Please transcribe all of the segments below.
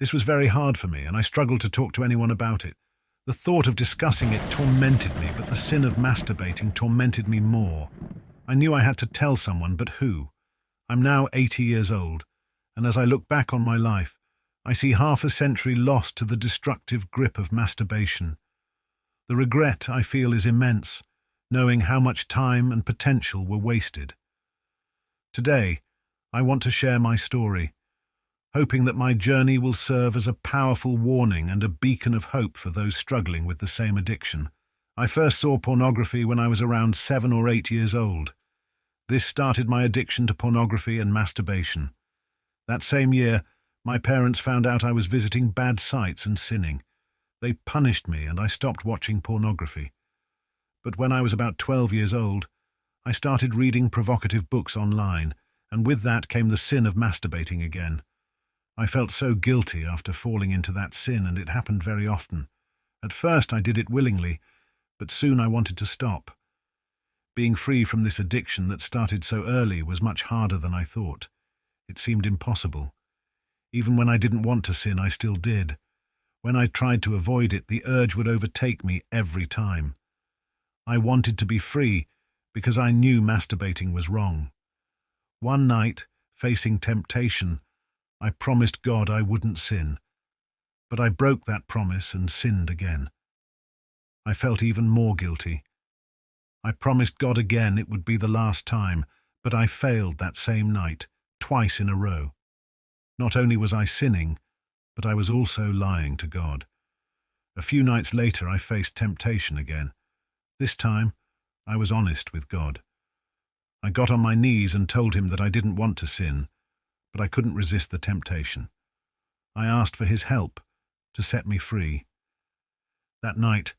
This was very hard for me, and I struggled to talk to anyone about it. The thought of discussing it tormented me, but the sin of masturbating tormented me more. I knew I had to tell someone, but who? I'm now 80 years old, and as I look back on my life, I see half a century lost to the destructive grip of masturbation. The regret I feel is immense, knowing how much time and potential were wasted. Today, I want to share my story, hoping that my journey will serve as a powerful warning and a beacon of hope for those struggling with the same addiction. I first saw pornography when I was around 7 or 8 years old. This started my addiction to pornography and masturbation. That same year, my parents found out I was visiting bad sites and sinning. They punished me and I stopped watching pornography. But when I was about 12 years old, I started reading provocative books online, and with that came the sin of masturbating again. I felt so guilty after falling into that sin, and it happened very often. At first I did it willingly, but soon I wanted to stop. Being free from this addiction that started so early was much harder than I thought. It seemed impossible. Even when I didn't want to sin, I still did. When I tried to avoid it, the urge would overtake me every time. I wanted to be free because I knew masturbating was wrong. One night, facing temptation, I promised God I wouldn't sin. But I broke that promise and sinned again. I felt even more guilty. I promised God again it would be the last time, but I failed that same night, twice in a row. Not only was I sinning, but I was also lying to God. A few nights later I faced temptation again. This time, I was honest with God. I got on my knees and told him that I didn't want to sin, but I couldn't resist the temptation. I asked for his help to set me free. That night,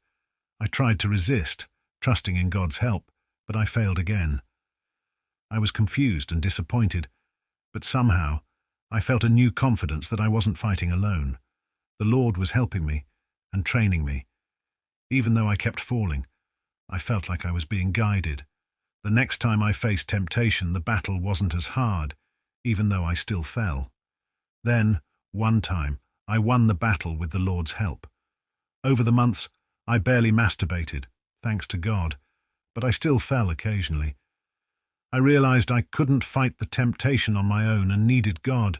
I tried to resist, trusting in God's help, but I failed again. I was confused and disappointed, but somehow I felt a new confidence that I wasn't fighting alone. The Lord was helping me and training me. Even though I kept falling, I felt like I was being guided. The next time I faced temptation, the battle wasn't as hard, even though I still fell. Then, one time, I won the battle with the Lord's help. Over the months, I barely masturbated, thanks to God, but I still fell occasionally. I realized I couldn't fight the temptation on my own and needed God,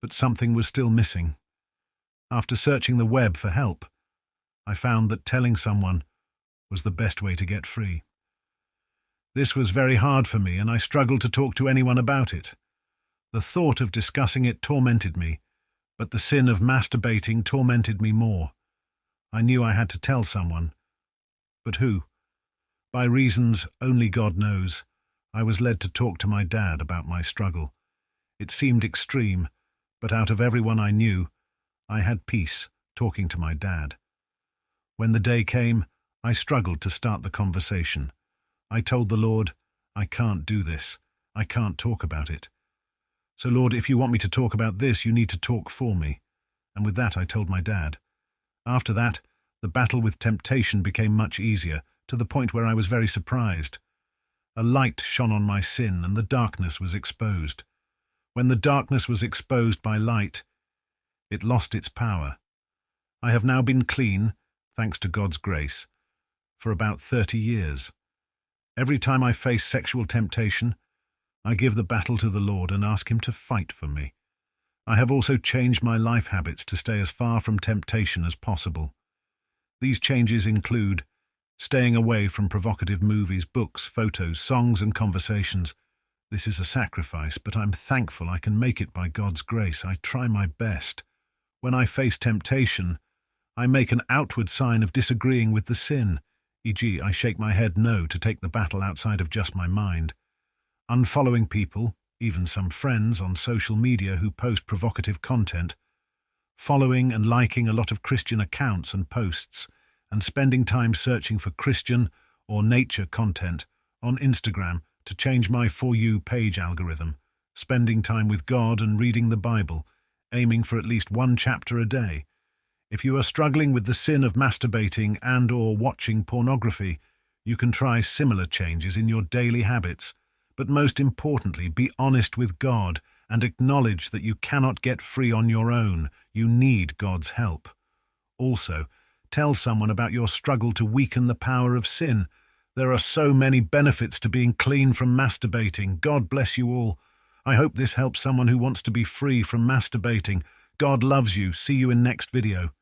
but something was still missing. After searching the web for help, I found that telling someone was the best way to get free. This was very hard for me, and I struggled to talk to anyone about it. The thought of discussing it tormented me, but the sin of masturbating tormented me more. I knew I had to tell someone, but who? By reasons only God knows, I was led to talk to my dad about my struggle. It seemed extreme, but out of everyone I knew, I had peace talking to my dad. When the day came, I struggled to start the conversation. I told the Lord, I can't do this. I can't talk about it. So Lord, if you want me to talk about this, you need to talk for me. And with that, I told my dad. After that, the battle with temptation became much easier, to the point where I was very surprised. A light shone on my sin, and the darkness was exposed. When the darkness was exposed by light, it lost its power. I have now been clean, thanks to God's grace, for about 30 years. Every time I face sexual temptation, I give the battle to the Lord and ask him to fight for me. I have also changed my life habits to stay as far from temptation as possible. These changes include staying away from provocative movies, books, photos, songs and conversations. This is a sacrifice, but I'm thankful I can make it by God's grace. I try my best. When I face temptation, I make an outward sign of disagreeing with the sin, e.g., I shake my head no to take the battle outside of just my mind. Unfollowing people, even some friends on social media who post provocative content, following and liking a lot of Christian accounts and posts, and spending time searching for Christian or nature content on Instagram to change my For You page algorithm, spending time with God and reading the Bible, aiming for at least one chapter a day. If you are struggling with the sin of masturbating and/or watching pornography, you can try similar changes in your daily habits, but most importantly, be honest with God and acknowledge that you cannot get free on your own. You need God's help. Also, tell someone about your struggle to weaken the power of sin. There are so many benefits to being clean from masturbating. God bless you all. I hope this helps someone who wants to be free from masturbating. God loves you. See you in next video.